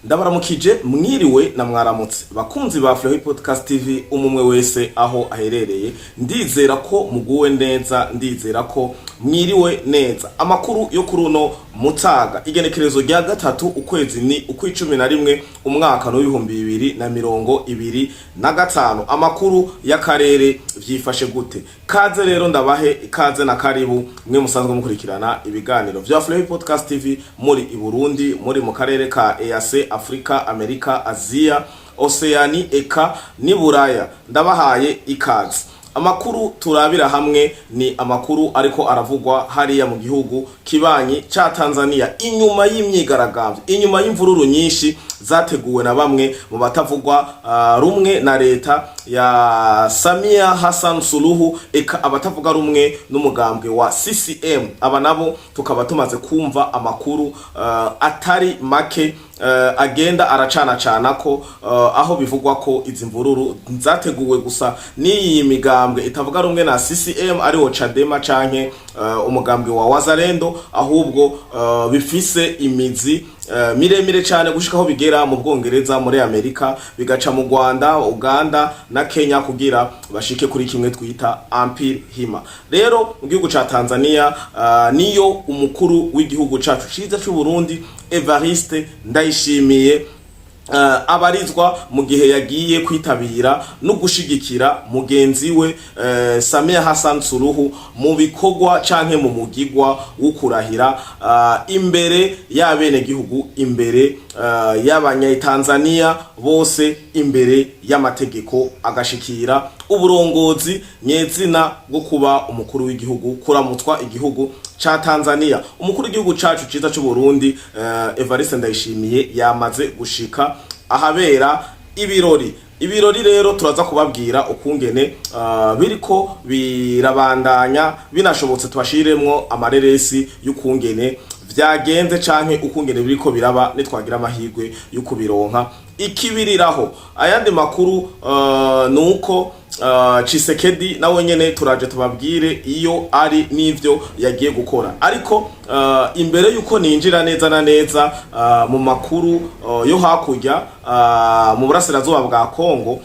Ndabaramukije mwiriwe na mwaramutse bakunzi ba Ararahiye Podcast TV umumwe wese aho aherereye, ndizera ko muguwe neza, ndizera ko mwiriwe neza. Amakuru yo kuruno mutaga igenekerezo rya gatatu ukwezi ni ukwicumi na rimwe umwaka no 2025. Amakuru y'akarere vyifashe gute? Kaze rero ndabahe ikaze na karibu mwe musanzwe mukurikirana ibiganiro vya Ararahiye Podcast TV muri i Burundi, muri mu karere ka EAC, Afrika, Amerika, Asia, Oceani, Eka ni Buraya. Ndabahaye ikaze. Amakuru turabira hamwe ni amakuru ariko aravugwa hariya mu gihugu kibanyi ca Tanzania, inyuma y'imyigaragambyo, inyuma y'imvururu nyinshi zateguwe na bamwe mu batavugwa rumwe na leta ya Samia Hassan Suluhu, eka abatavuga rumwe n'umugambwe wa CCM. Aba nabo tukaba tumaze kumva amakuru atari make agenda aracana ko aho bivugwa ko izi mvururu zateguwe gusa n'iyi migambwe itavuga rumwe na CCM ariwo Chadema canke umugambwe wa Wazalendo, ahubwo bifise imizi miremire cyane gushika aho bigera mu Bwongereza, muri Amerika, bigaca mu Rwanda, Uganda na Kenya kugira bashike kuri kimwe twita Empire Hima. Rero mu gihugu ca Tanzania niyo umukuru w'igihugu cacu ciza cy'u Burundi Evariste Ndayishimiye abarizwa mu gihe yagiye kwitabira no gushigikira mugenzi we Samia Hassan Suluhu mu bikorwa canke mu mugigwa wo kurahira imbere y'abene gihugu, imbere y'abanyatanzania bose, imbere y'amategeko, agashikira uburongozi nyezina bwo kuba umukuru w'igihugu, kuramutswa igihugu cha Tanzania. Umukuru w'igihugu cacu ciza cy'u Burundi Evariste Ndayishimiye yamaze gushika ahabera ibirori rero turaza kubabwira ukungene biriko birabandanya, binashobotse tubashiremwo amareresi y'ukungene vyagenze canke ukungene biriko biraba nitwagira amahirwe yo kubironka ikibiriraho. Ayandi makuru nuko Chisekedi nawe nyene turaje tubabwire iyo ari n'ivyo yagiye gukora. Ariko imbere yuko ninjira neza na neza mu makuru yo hakurya mu burasirazuba bwa Kongo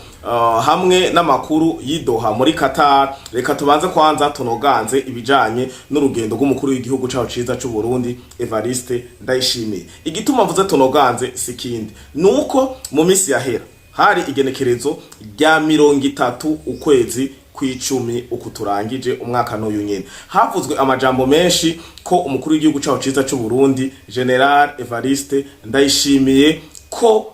hamwe n'amakuru y'Idoha muri Qatar, reka tubanze kwanza tunoganze ibijanye n'urugendo rw'umukuru w'igihugu caho ciza cy'u Burundi Evariste Ndayishimiye. Igituma mvuze tunoganze sikindi nuko mu misi yahera hari igenekerezo rya 30 ukwezi kw'icumi uku turangije umwaka n'uyu nyene, havuzwe amajambo menshi ko umukuru w'igihugu caho ciza cy'u Burundi General Evariste Ndayishimiye ko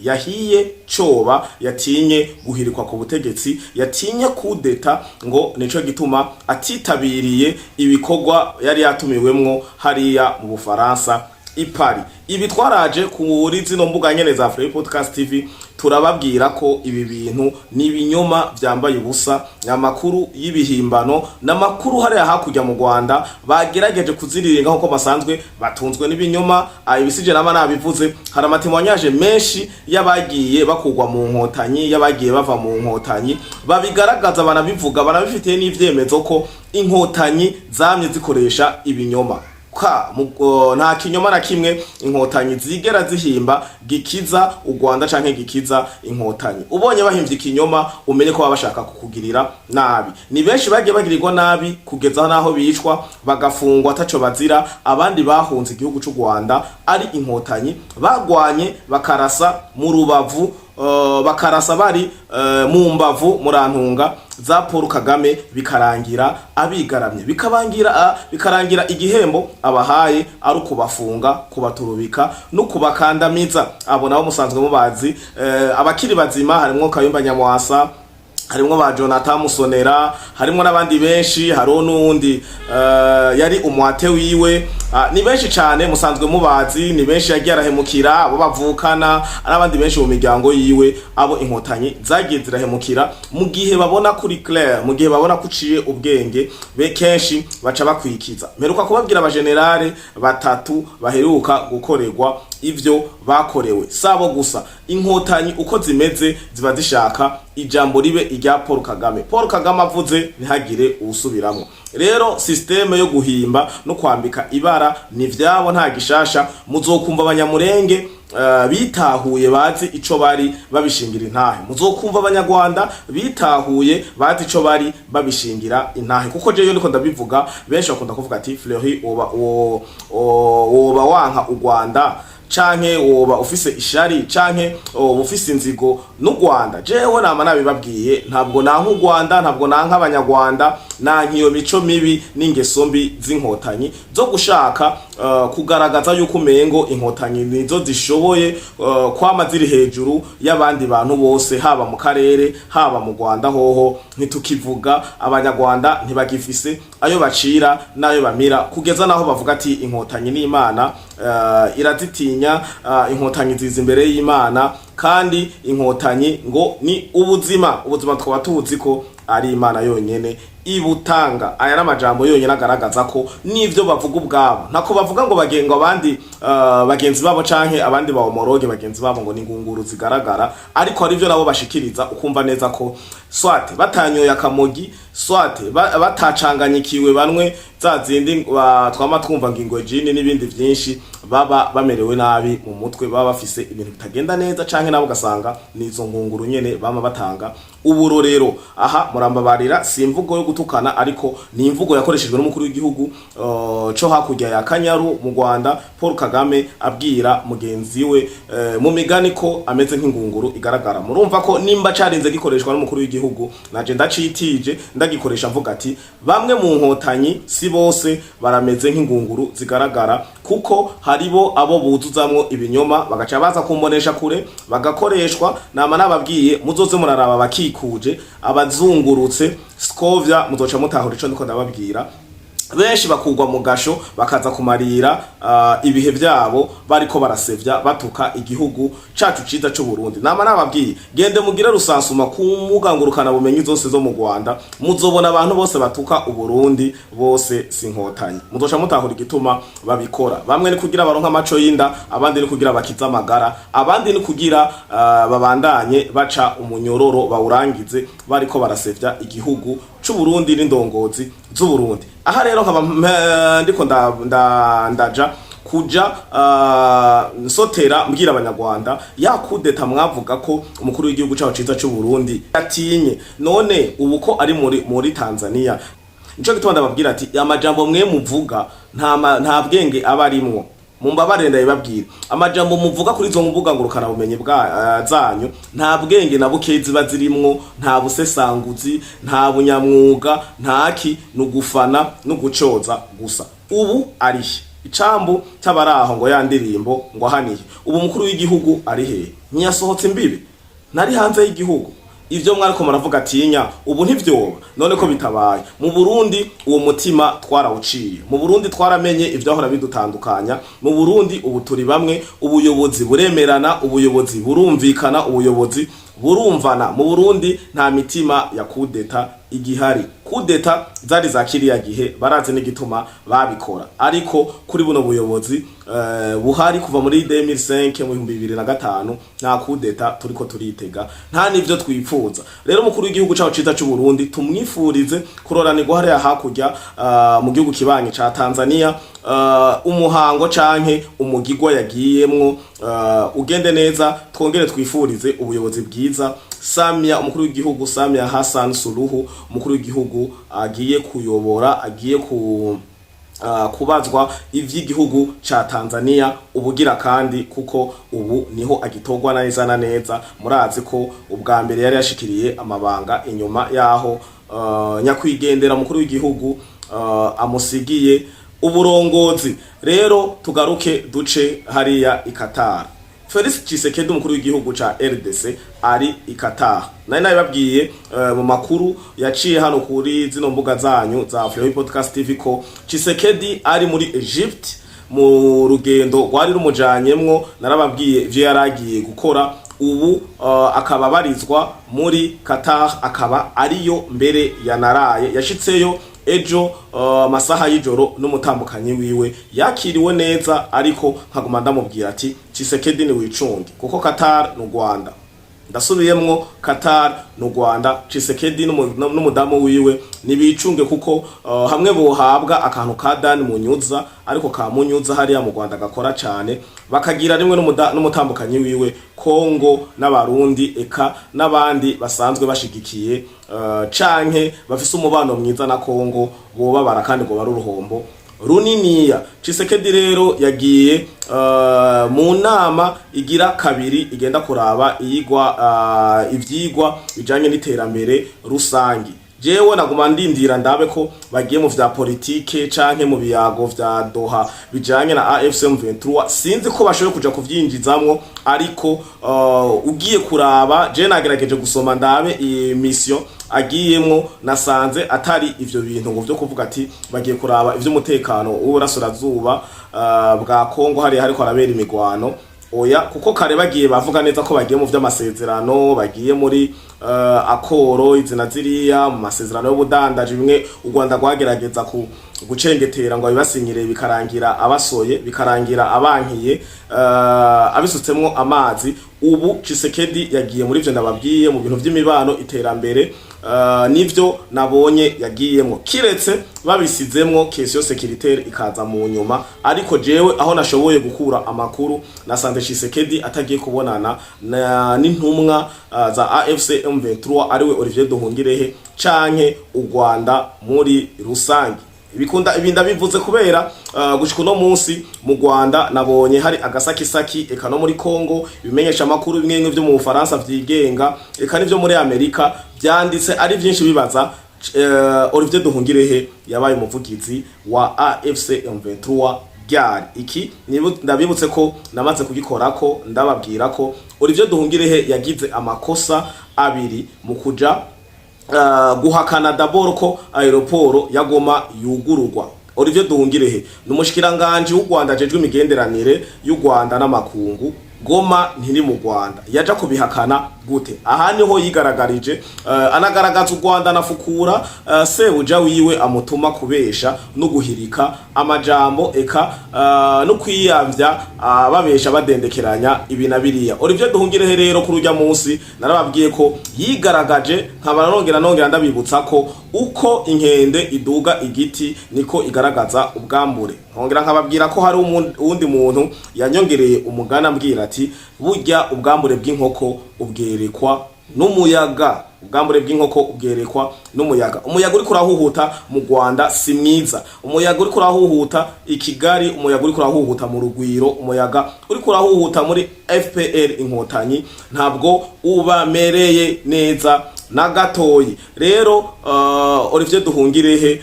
yahiye coba, yatinye guhirikwa ku butegetsi, yatinye kudeta, ngo nico gituma atitabiriye ibikorwa yari yatumiwemwo hariya mu Bufaransa ipari. Ibi twaraje kuri zino mbuga nyene za Ararahiye Podcast TV turababwira ko ibi bintu ni ibinyoma byambaye ubusa, amakuru y'ibihimbano n'amakuru hariya hakurya mu Rwanda bagerageje kuziriringa nko basanzwe batunzwe n'ibinyoma. Ibisije nama nabivuze, hari amatemwanyaje menshi yabagiye bakugwa mu nkotanyi, yabagiye bava mu nkotanyi, babigaragaza, banabivuga, banabifitiye n'ivyemezo ko inkotanyi zamye zikoresha ibinyoma. Nta kinyoma na kimwe inkotanyi zigera zihimba gikiza u Rwanda canke gikiza inkotanyi. Ubonye bahimvye ikinyoma umenye ko babashaka kukugirira nabi. Ni benshi bagiye bagirirwa nabi kugeza naho bicwa bagafungwa ataco bazira. Abandi bahunze igihugu cy'u Rwanda ari inkotanyi, bagwanye bakarasa mu rubavu, bakarasa bari mu mbavu murantunga za Paul Kagame, bikarangira abigaramye, bikarangira igihembo abahaye ari kubafunga, kubaturubika no kubakandamiza. Abo nabo musanzwe mubazi, abakiri bazima harimo Kayumba Nyamwasa, harimo ba Jonathan Musonera, harimo n'abandi benshi, haro n'undi yari umwate wiwe. Ni benshi cyane musanzwe mubazi, ni benshi yagiye arahemukira, abo bavukana, n'abandi benshi mu miryango yiwe, abo inkotanyi zagiye zirahemukira mu gihe babona kuri clair, mu gihe babona kuciye ubwenge, be kenshi baca bakwikiza. Mperuka kubabwira abagenerale batatu baheruka gukorerwa ivyo bakorewe. Sabo gusa inkotanyi uko zimeze ziba zishaka ijambo ribe irya Paul Kagame. Paul Kagame avuze ntihagire usubiramwo. Rero systeme yo guhimba no kwambika ibara ni vyabo nta gishasha. Muzokumva abanyamurenge bitahuye bazi ico bari babishingira intahe. Muzokumva abanyarwanda bitahuye bazi ico bari babishingira intahe, kuko jeyo niko ndabivuga benshi bakunda kuvuga ati Fleury woba wanka u Rwanda canke woba ufise ishari canke ufise inzigo n'u Rwanda. Jewe nama nabibabwiye, ntabwo nanka u Rwanda, ntabwo nanka abanyarwanda, nankiyo mico mibi n'ingeso mbi z'inkotanyi zo gushaka kugaragaza yuko umengo inkotanyi nizo zishoboye kwama ziri hejuru y'abandi bantu bose, haba mu karere haba mu Rwanda hoho ntitukivuga. Abanyarwanda ntibagifise ayo bacira nayo bamira, kugeza naho bavuga ati inkotanyi n'Imana irazitinya, inkotanyi ziza imbere y'Imana, kandi inkotanyi ngo ni ubuzima twaba tuzi ko ari Imana yonyene ibutanga. Aya n'amajambo yonyene agaragaza ko nivyo bavuga ubwabo, ntako bavuga ngo bagenga abandi bagenzi babo canke abandi bawomoroge bagenzi babo ngo ni ngunguru zigaragara, ariko ari byo nabo bashikiriza ukumva neza ko swate batanyoye akamogi, swate batacanganyikiwe banwe za zindi twama twumva ngingo jini n'ibindi vyinshi, baba bamerewe nabi mu mutwe, baba bafise ibintu bitagenda neza, canke nabo gasanga nizo ngunguru nyene bama batanga uburorero. Aha murambabarira, si imvugo yo gutukana, ariko ni imvugo yakoreshejwe n'umukuru w'igihugu cyo hakurya ya Kanyaru mu Rwanda, Paul Kagame abwira mugenzi we mu migani ko ameze nk'ingunguru igaragara. Murumva ko nimba carinze gikoreshwa n'umukuru w'igihugu, naje ndacitije ndagikoresha mvuga ati bamwe mu nkotanyi si bose barameze nk'ingunguru zigaragara, kuko haribo abo buzuzamwo ibinyoma bagaca baza kumbonesha kure bagakoreshwa. Nama nababwiye muzoze muraraba bakikuje abazungurutse Scovia, muzoca mutahura ico ndiko ndababwira. Benshi bakugwa mu gasho bakaza kumarira ibihe byabo bariko barasevya batuka igihugu cacu ciza cyo Burundi. Nama nababwiye gende mugire rusansuma ku mugangurukana bumenyi zose zo mu Rwanda, muzobona abantu bose batuka uburundi bose sinkotanyi, muzoca mutahura igituma babikora. Bamwe ni kugira baronka amaco y'inda, abandi ni kugira bakiza amagara, abandi ni kugira babandanye baca umunyororo bawurangize bariko barasevya igihugu c'u Burundi n'indongozi z'u Burundi. Aha rero nkaba ndiko ndaja kuja nsotera mbwira abanyarwanda ya kudeta mwavuga ko umukuru w'igihugu cyaho ciza cy'u Burundi atinye, none ubu ko ari muri Tanzania. Nico gituma ndababwira ati amajambo mwe muvuga nta bwenge abarimwo. Mumbabarire ndabibabwira, amajambo muvuga kuri zo mbuga ngurukana bumenyi bwa zanyu nta bwenge na bukezi bazirimwo, nta busesanguzi, nta bunyamwuga, ntaki nugufana nugucoza gusa. Ubu arihe icambu cy'abaraho ngo yandirimbo ngo haniye. Ubu mukuru w'igihugu ari he? Nyasohotse imbibi, nari hanze y'igihugu. Ivyo mwariko muravuga atinya ubu ntivyoba, none ko bitabaye. Mu Burundi uwo mutima twarawuciye, mu Burundi twaramenye ivyo ahora bidutandukanya. Mu Burundi ubu turi bamwe, ubuyobozi buremerana, ubuyobozi burumvikana, ubuyobozi burumvana. Mu Burundi nta mitima ya kudeta igihari. Kudeta zari za kiriya gihe barazi n'igituma babikora, ariko kuri buno buyobozi buhari kuva muri 2005 mu 2005 nta kudeta turiko turitega, nta nivyo twipfuza. Rero mukuru w'igihugu cyaho ciza cy'u Burundi tumwifurize kuroranirwa hariya hakurya mu gihugu kibanye ca Tanzania, umuhango canke umugigwa yagiyemwo ugende neza. Twongere twifurize ubuyobozi bwiza Samia, umukuru w'igihugu Samia Hassan Suluhu, umukuru w'igihugu agiye kuyobora, agiye kubazwa ivy'igihugu ca Tanzania ubugira kandi, kuko ubu niho agitogwa neza na neza. Murazi ko ubwa mbere yari yashikiriye amabanga inyuma yaho nyakwigendera mukuru w'igihugu amusigiye uburongozi. Rero tugaruke duce hariya i Qatar. Felix Tshisekedi umukuru w'igihugu ca RDC ari i Qatar. Nari nabibabwiye mu makuru yaciye hano kuri zino mbuga zanyu za Fleury Podcast TV ko Tshisekedi ari muri Egypt mu rugendo rwari rumujanyemwo. Narababwiye ivyo yaragiye gukora. Ubu akaba barizwa muri Qatar, akaba ariyo mbere yanaraye, yashitseyo ejo masaha y'ijoro n'umutambukanyi wiwe, yakiriwe neza. Ariko nkaguma ndamubwira ati Tshisekedi ni wicunge, kuko Qatar n'u Rwanda. ndasubiyemwo Qatar no Rwanda Tshisekedi n'umudamu wiwe nibicunge kuko hamwe bohabwa akantu ka Dani Munyuza ariko ka Munyuza hariya mu Rwanda gakora cyane bakagira rimwe n'umutambukanyi wiwe Kongo n'abarundi eka n'abandi basanzwe bashigikiye canke bafise umubano mwiza na Kongo boba barakandi ngo bari uruhombo runiniya. Tshisekedi rero yagiye mu nama igira kabiri igenda kuraba ivyigwa bijanye n'iterambere rusangi. Jewe naguma ndindira ndabe ko bagiye mu vya politike canke mu biyago vya Doha bijanye na AFC/M23 sinzi ko bashoboye kuja kuvyinjizamwo ariko ugiye kuraba je nagerageje gusoma ndabe iyi mission agiyemwo nasanze atari ivyo bintu ngo vyo kuvuga ati bagiye kuraba ivyo umutekano w'uburasirazuba bwa Kongo hari hariko arabera imigwano oya kuko kare bagiye bavuga neza ko bagiye mu vy'amasezerano bagiye muri akoro izina ziriya mu masezerano y'ubudandaje bimwe u Rwanda rwagerageza gucengetera ngo abibasinyire bikarangira abasoye bikarangira abankiye abisutsemwo amazi. Ubu Tshisekedi yagiye muri ivyo ndababwiye mu bintu vy'imibano iterambere nivyo nabonye yagiyemwo kiretse babisizemwo question securitaire ikaza mu nyuma ariko jewe aho nashoboye gukura amakuru nasanze Tshisekedi atagiye kubonana n'intumwa za AFC/M23 ariwe Olivier Nduhungirehe canke u Rwanda muri rusangi. Ibinda bivuze kubera gushika no munsi mu Rwanda nabonye hari agasakisaki eka no muri Kongo bimenyesha amakuru bimwe byo mu Bufaransa vyigenga eka nivyo muri Amerika byanditse ari byinshi bibaza Olivier Nduhungirehe yabaye umuvugizi wa AFC/M23 ryari. Iki ndabibutse ko namaze kugikorako ndababwira ko Olivier Nduhungirehe yagize amakosa abiri mu kuja guhakana d'abord ko aeroport ya Goma yugururwa. Olivier Nduhungirehe n'umushikiranganje w'u Rwanda ajejwe imigenderanire y'u Rwanda n'amakungu Goma ntiri mu Rwanda yaja kubihakana gute? Aha niho yigaragarije anagaragaza u Rwanda nafukura sebuja wiwe amutuma kubesha no guhirika amajambo eka no kwiyamvya babesha badendekeranya ibina biriya. Olivier Nduhungirehe rero kuri urya munsi narababwiye ko yigaragaje nkabarongera ndabibutsa ko uko inkende iduga igiti niko igaragaza ubwambure. Nkongera nkababwira ko hari uwundi muntu yanyongereye umugana mbwira ati burya ubwambure bw'inkoko ubwerekwa n'umuyaga. Ubwambure bw'inkoko ubwerekwa n'umuyaga. Umuyaga uri kurahuhuta mu Rwanda si mwiza. Umuyaga uri kurahuhuta i Kigali, umuyaga uri kurahuhuta mu Rugwiro, umuyaga uri kurahuhuta muri FPR Inkotanyi ntabwo ubamereye neza na gatoyi. Rero Olivier Nduhungirehe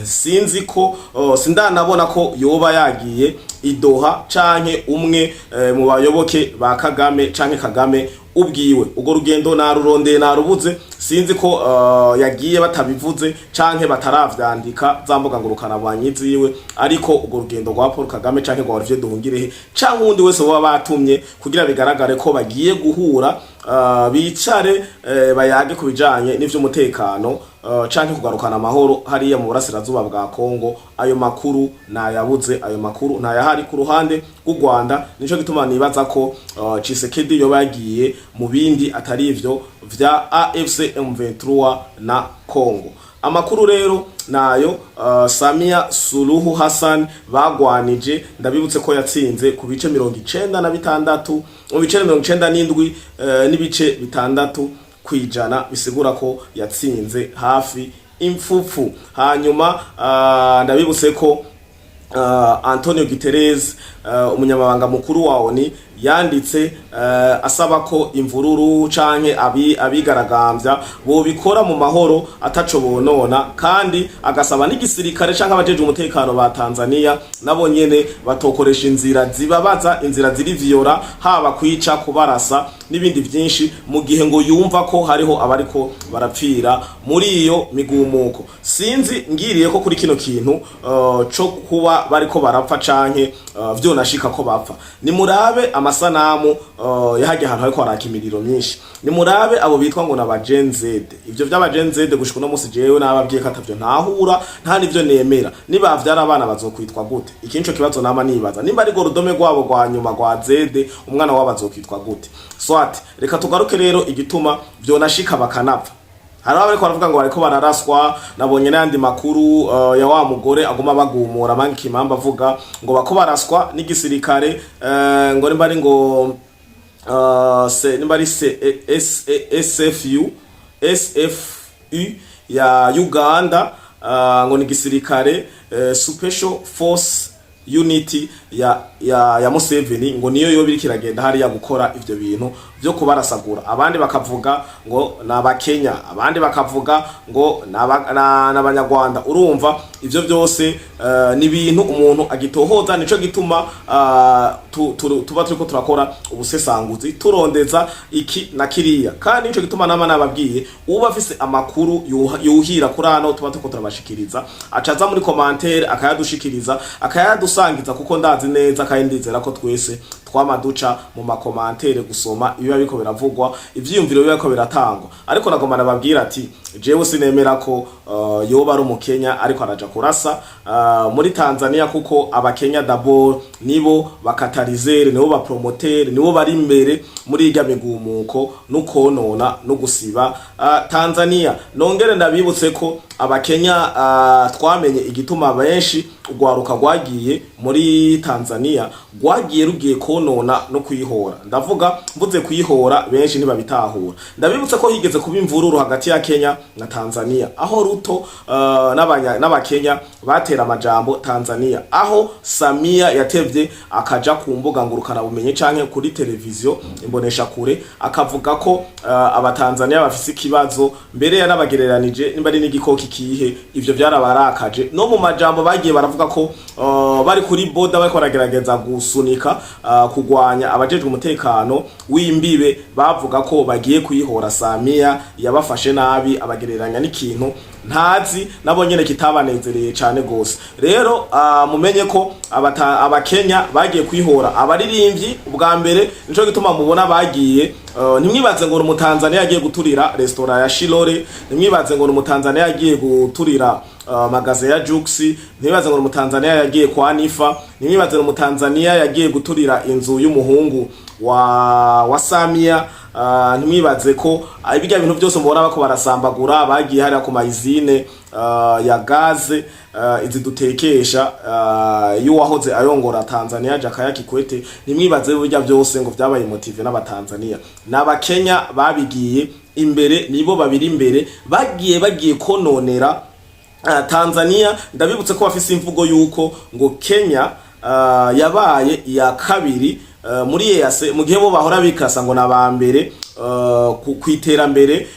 sinzi ko sindanabona ko yoba yagiye idoha canke umwe mu bayoboke ba Kagame canke Kagame ubwiwe. Ugo rugendo narurondeye narubuze sinzi ko yagiye batabivuze canke bataravyandika zambuga ngurukana banyizi yiwe ariko ugo rugendo rwa Paul Kagame canke rwa Olivier Nduhungirehe canke undi wese baba batumye kugira bigaragare ko bagiye guhura bicare bayage kubijanye n'ivyo umutekano canke kugarukana amahoro hariya mu burasirazuba bwa Kongo. Ayo makuru nayabuze, ayo makuru ntayahari ku ruhande rw'u Rwanda. Nico gituma nibaza ko Tshisekedi yoba yagiye mu bindi atari ivyo vya AFC/M23 na Kongo. Amakuru rero nayo Samia Suluhu Hassan bagwanije ndabibutse ko yatsinze ku bice 96 mu bice 97 n'ibice 6 kwijana bisigura ko yatsinze hafi imfufu. Hanyuma ndabibutse ko Antonio Guterres umunyamabanga mukuru wa ONU yanditse asaba ko imvururu canke abigaragambya bo bikora mu mahoro ataco bonona kandi agasaba n'igisirikare canke abajeje umutekano ba Tanzania nabo nyene batokoresha inzira zibabaza, inzira ziri viora, haba kwica, kubarasa n'ibindi vyinshi mu gihe ngo yumva ko hariho abariko barapfira muri iyo migumuko. Sinzi ngiriye ko kuri kino kintu co kuba bariko barapfa canke vyo nashika ko bapfa. Ni murabe amasanamu yahagiye ahantu hariko haraka imiriro myinshi. Ni murabe abo bitwa ngo naba Gen Z. Ivyo vy'aba Gen Z gushika no musi jewe nababwiye ko atavyo ntahura nta nivyo nemera. Niba vyara abana bazokwitwa gute? Ikinco kibazo nama nibaza. Nimba ari go rudome rwabo rwa nyuma rwa Z umwana wabo azokwitwa gute? Swat reka tugaruke rero igituma vyonashika bakanapfa. Hari abariko baravuga ngo bariko bararaswa, nabonye n'andi makuru ya wa mugore agoma bagumura manki impamba avuga ngo bako baraswa n'igisirikare ngo nimba ari ngo nimba ari SFU ya Uganda ngo n'igisirikare Special Force Unity ya Museveni ngo niyo yo biri kiragenda hari ya gukora ivyo bintu byo kubarasagura. Abandi bakavuga ngo n'abakenya, abandi bakavuga ngo n'abanyarwanda. Urumva ivyo byose ni bintu umuntu agitohoza, nico gituma tuba turiko turakora ubusesanguzi turondeza iki na kiriya. Kandi nico gituma nama nababwiye uba afise amakuru yuhira kurano tuba turiko turabashikiriza acaza muri commentaire akayadushikiriza akayadusangiza, kuko ndazi neza kandi ndizera ko twese twamaduca mu makomantere gusoma ibiba biko biravugwa, ivyiyumviro biba biko biratangwa. Ariko nagomana babwira ati jewe sinemera ko yoba ari umukenya ariko araja kurasa muri Tanzania, kuko abakenya d'abord nibo bakatarizere, nibo ba promoter, nibo bari imbere muri irya migumuko no konona no gusiba Tanzania. Nongere ndabibutse ko abakenya twamenye igituma benshi ugwaruka gwagiye muri Tanzania gwagiye rugiye konona no kwihora. Ndavuga mvuze kwihora benshi ntibabitahura. Ndabibutse ko higeze kuba imvururu hagati ya Kenya na Tanzania, aho Ruto n'abakenya batera amajambo Tanzania, aho Samia yatevye akaja ku mbuga ngurukana bumenye canke kuri televiziyo imbonesha kure akavuga ko abatanzania bafise ikibazo, mbere yanabagereranije nimba ari n'igikoki kihe. Ivyo byarabarakaje no mu majambo bagiye baravuga ko bari kuri boda bariko baragerageza gusunika kugwanya abajejwe umutekano w'imbibe, bavuga ko bagiye kuyihora Samia yabafashe nabi, abagereranya n'ikintu ntazi nabo nyene kitabanezereye cyane gose. Rero mumenye ko abakenya bagiye kwihora abaririmbyi ubwa mbere, nico gituma mubona bagiye. Nimwibaze ngo umutanzania yagiye guturira restaurant ya Shilore, nimwibaze ngo umutanzania yagiye guturira magaze ya Juxi, nimwibaze ngo umutanzania yagiye kwa Nifa, nimwibaze ngo umutanzania yagiye guturira inzu y'umuhungu wa Samia. Nimwibaze ko ibijya bintu byose mubona bako barasambagura bagiye hari ku mayizine ya gaze izi dutekesha y'uwahoze ayongora Tanzania Jakaya Kikwete. Nimwibaze burya byose ngo byabaye motive n'abatanzania n'abakenya babigiye imbere, nibo babiri imbere bagiye kononera Tanzania. Ndabibutse ko bafise imvugo yuko ngo Kenya yabaye ya kabiri muri EAC mu gihe bo bahora bikasa ngo nabambere kwiterambere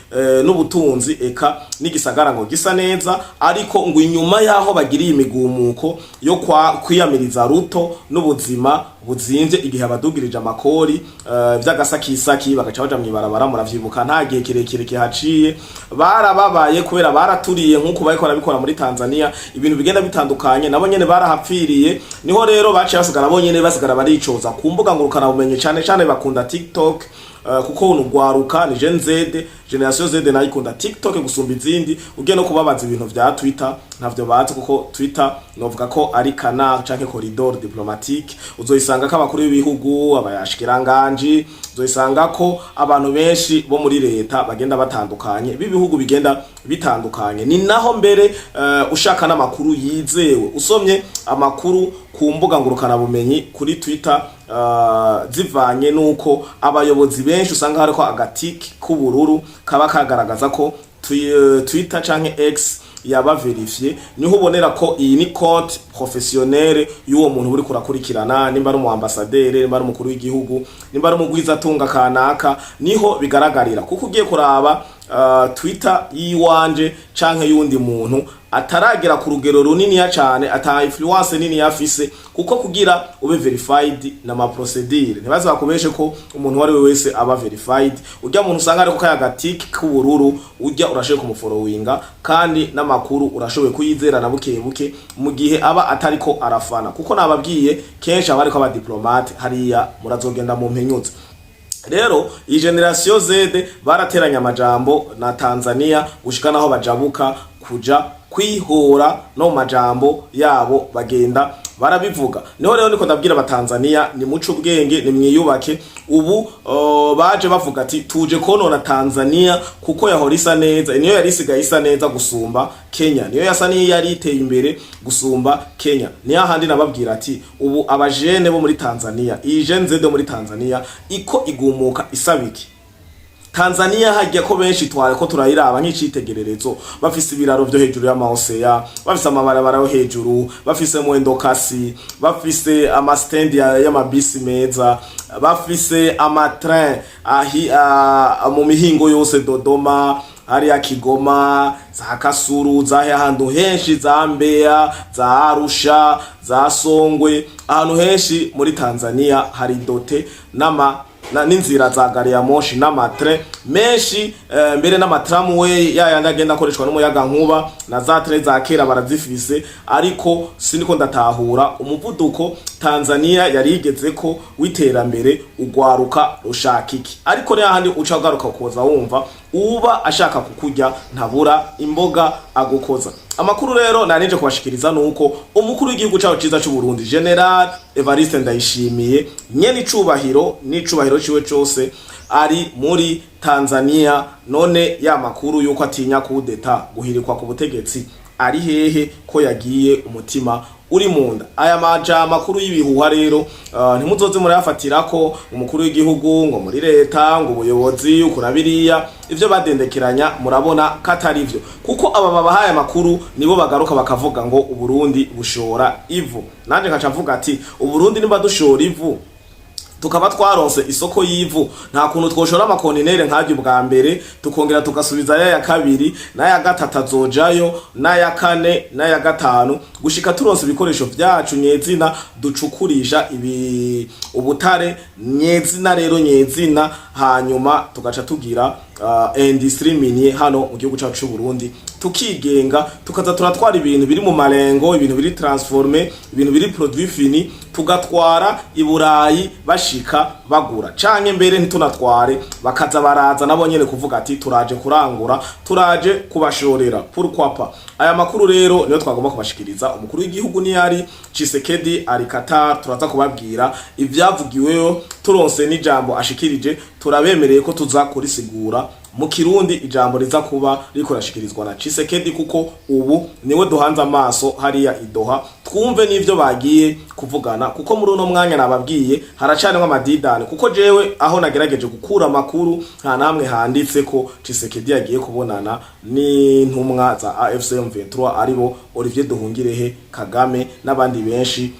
n'ubutunzi eka n'igisagara ngo gisa neza, ariko ngo inyuma yaho bagiriye imigumuko yo kwiyamiriza Ruto n'ubuzima buzimvye igihe abadugirije amakori vy'agasakisaki bagaca baja mwibarabara. Muravyibuka nta gihe kirekire kihaciye barababaye kubera baraturiye nk'uko bariko barabikora muri Tanzania, ibintu bigenda bitandukanye, nabo nyene barahapfiriye. Niho rero baciye basigara bonyene basigara baricoza ku mbuga ngurukana bumenye cyane bakunda TikTok, kuko unugwaruka ni Gen Z, generation Z nayikunda TikTok gusumba izindi. Ugiye no kubabaza ibintu vya Twitter ntavyo bazi, kuko Twitter novuga ko ari canal canke corridor diplomatique. Uzoyisanga ko abakuru b'ibihugu, abayashikiranganje, uzoyisanga ko abantu benshi bo muri leta bagenda batandukanye, b'ibihugu bigenda bitandukanye. Ni naho mbere ushaka n'amakuru yizewe, usomye amakuru ku mbuga ngurukana bumenyi kuri Twitter zivanye nuko abayobozi benshi usanga hariko agatiki k'ubururu kaba kagaragaza ko Twitter canke X yaba verifiye, niho ubonera ko iyi ni compte professionnelle y'uwo muntu uri kurakurikirana, nimba ari mu ambassadeur, nimba ari umukuru w'igihugu, nimba ari umugwiza tunga kanaka, niho bigaragarira. Kuko ugiye kuraba Twitter yiwanje canke yundi muntu ataragera ku rugero runini ya cyane, ata influence nini yafise, kuko kugira ube verified na ma procedure ntibaze bakubeshe ko umuntu wari we wese aba verified. Ujya muntu usanga ari ko kayagatiki k'ubururu ujya urashoboye kumufollowinga, kandi n'amakuru urashoboye kuyizera na buke buke mu gihe aba atariko arafana, kuko nababwiye kenshi aba ariko aba diplomate hariya murazogenda mu mpenyutse. Rero iyi generation Z barateranya amajambo na Tanzania gushika naho bajabuka kuja kwihora no majambo yabo bagenda barabivuga. Niho rero niko ndabwira abatanzania ni muco ubwenge, ni mwiyubake. Ubu baje bavuga ati tuje konona Tanzania kuko yahora isa neza, niyo yari isigaye isa neza gusumba Kenya, niyo yasa niyo yari iteye imbere gusumba Kenya. Niyo handi nababwira ati ubu abajene bo muri Tanzania, iyi Gen Z muri Tanzania iko igumuka isabiki. Tanzania hajya ko benshi tware ko turayiraba nk'icitegererezo, bafise ibiraro byo hejuru y'amaoseya, bafise amabarabara yo hejuru, bafise mwendokasi, bafise amastendi y'amabisi meza, bafise amatrain mu mihingo yose, Dodoma, hariya Kigoma, za Kasuru, za ahantu henshi, za Mbeya, za Arusha, za Songwe, ahantu henshi muri Tanzania hari dote n'inzira za gari ya moshi n'amatre menshi, mbere n'amatramway yayandi agenda akoreshwa n'umuyaga nkuba na za train za kera barazifise. Ariko siniko ndatahura umuvuduko Tanzania yari yigeze ko witerambere ugwaruka rushakiki, ariko ne handi uca ugaruka koza wumva uba ashaka kukurya ntabura imboga agukoza. Amakuru rero narinje kubashikiriza nuko umukuru w'igihugu cyaho ciza cy'u Burundi General Evariste Ndayishimiye nyene icubahiro ciwe cyose ari muri Tanzania. None ya makuru yuko atinya kudeta guhirikwa ku butegetsi ari hehe ko yagiye umutima uri munda? Aya maja makuru y'ibihuha rero ntimuzoze murayafatira ko umukuru w'igihugu ngo muri leta ngo ubuyobozi ukurabiriya ivyo badendekeranya, murabona katari ivyo, kuko aba babahaye makuru nibo bagaruka bakavuga ngo Uburundi bushora ivu. Nanje nkacavuga ati Uburundi nimba dushora ivu tukaba twaronse isoko y'ivu, nta kuntu twoshora amakontinere nk'ajye bwa mbere tukongera tugasubiza ya kabiri n'aya gatatu azojayo n'aya kane n'aya gatanu gushika turonse ibikoresho vyacu nyezina ducukurisha ubutare nyezina. Rero nyezina hanyuma tugaca tugira industry minier hano mu gihugu cyacu cy'u Burundi, tukigenga tukaza turatwara ibintu biri mu marengo, ibintu biri transformer, ibintu biri produit fini, tugatwara i Burayi bashika bagura, canke mbere ntitunatware bakaza baraza nabo nyene kuvuga ati turaje kurangura, turaje kubashorera. Pourquoi pas? Aya makuru rero niyo twagomba kubashikiriza. Umukuru w'igihugu ni yari Tshisekedi ari Qatar, turaza kubabwira ivyavugiweyo, turonse n'ijambo ashikirije, turabemereye ko tuza kurisigura mu Kirundi ijambo riza kuba riko rashikirizwa na Tshisekedi, kuko ubu niwe duhanze amaso hariya idoha twumve n'ivyo bagiye kuvugana, kuko muri uno mwanya nababwiye haracanwa amadidane, kuko jewe aho nagerageje gukura makuru nta namwe handitse ko Tshisekedi yagiye kubonana n'intumwa za AFC M23 aribo Olivier Duhungirehe, Kagame n'abandi benshi.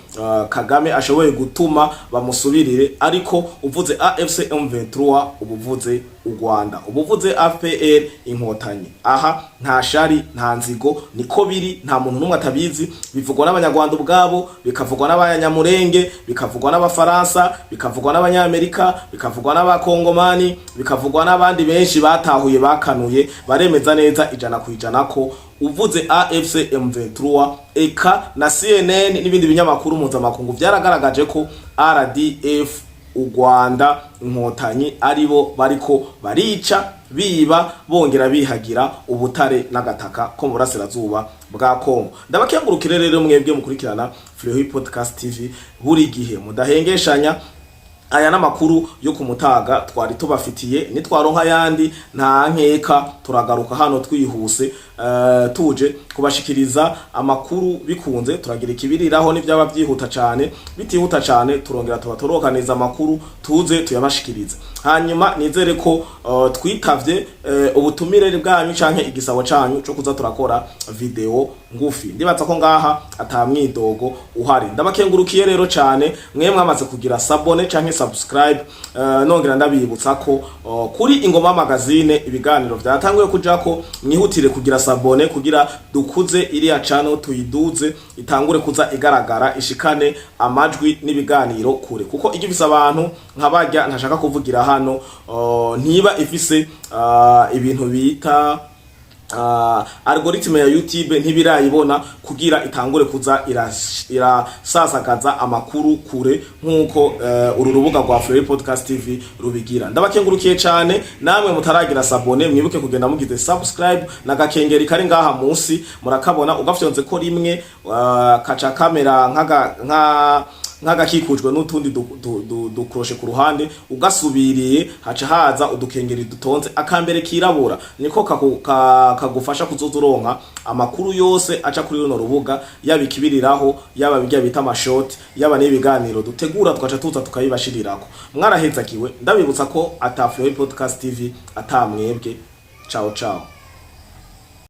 Kagame ashoboye gutuma bamusubirire, ariko uvuze AFC M23 ubuvuze u Rwanda, ubuvuze APR inkotanyi. Aha nta shari nta nzigo, niko biri, nta muntu numwe atabizi. Bivugwa n'abanyarwanda ubwabo, bikavugwa n'abanyamurenge, bikavugwa n'abafaransa, bikavugwa n'abanyamerika, bikavugwa n'abakongomani, bikavugwa n'abandi benshi batahuye bakanuye baremeza neza 100% ko uvuze AFC M23 eka na CNN n'ibindi binyamakuru mpuzamakungu byaragaragaje ko RDF u Rwanda inkotanyi aribo bariko barica biba bongera bihagira ubutare n'agataka ko mu burasirazuba bwa Kongo. Ndabakengurukire rero mwebwe mukurikirana Suluhu Podcast TV buri gihe mudahengeshanya. Aya namakuru yo kumutaga twari tubafitiye, nitwaronka yandi nta nkeka turagaruka hano twihuse tuje kubashikiriza amakuru bikunze. Turagira ikibiriraho n'ivyaba byihuta cyane, bitihuta cyane turongera tubatorokaneza amakuru tuze tuyabashikiriza. Hanyuma nizere ko twitavye ubutumire bwanyu canke igisabo canyu cyo kuza turakora video ngufi. Ndibaza ko ngaha atamwidogo uhari. Ndabakengurukiye rero cyane mwe mwamaze kugira sabone canke subscribe. Nongera ndabibutsa ko kuri Ingoma Magazine ibiganiro byatanguye kujako, mwihutire kugira sabone kugira dukuze iriya channel tuyiduze itangure kuza igaragara ishikane amajwi n'ibiganiro kure, kuko igifise abantu nk'abarya ntashaka kuvugira hano ntiba ifise ibintu bita algoritme ya YouTube ntibirayibona kugira itangure kuza irasasagaza amakuru kure nkuko uru rubuga rwa Free Podcast TV rubigira. Ndabakengurukiye cyane, namwe mutaragira sabone mwibuke kugenda mugize subscribe na gakengeri kari ngaha munsi murakabona, ugafyonze ko rimwe kaca kamera nk'agakikujwe n'utundi dukroshe ku ruhande, ugasubiriye haca haza udukengeri dutonze akambere kirabura, niko kagufasha kuzozuronka amakuru yose aca kuri runo rubuga, yaba ikibiriraho, yaba bijya bita amashoti, yaba n'ibiganiro dutegura tukaca tuza tukayibashirirako. Mwarahezakiwe, ndabibutsa ko ata Free Podcast TV atamwebwe. Ciao ciao.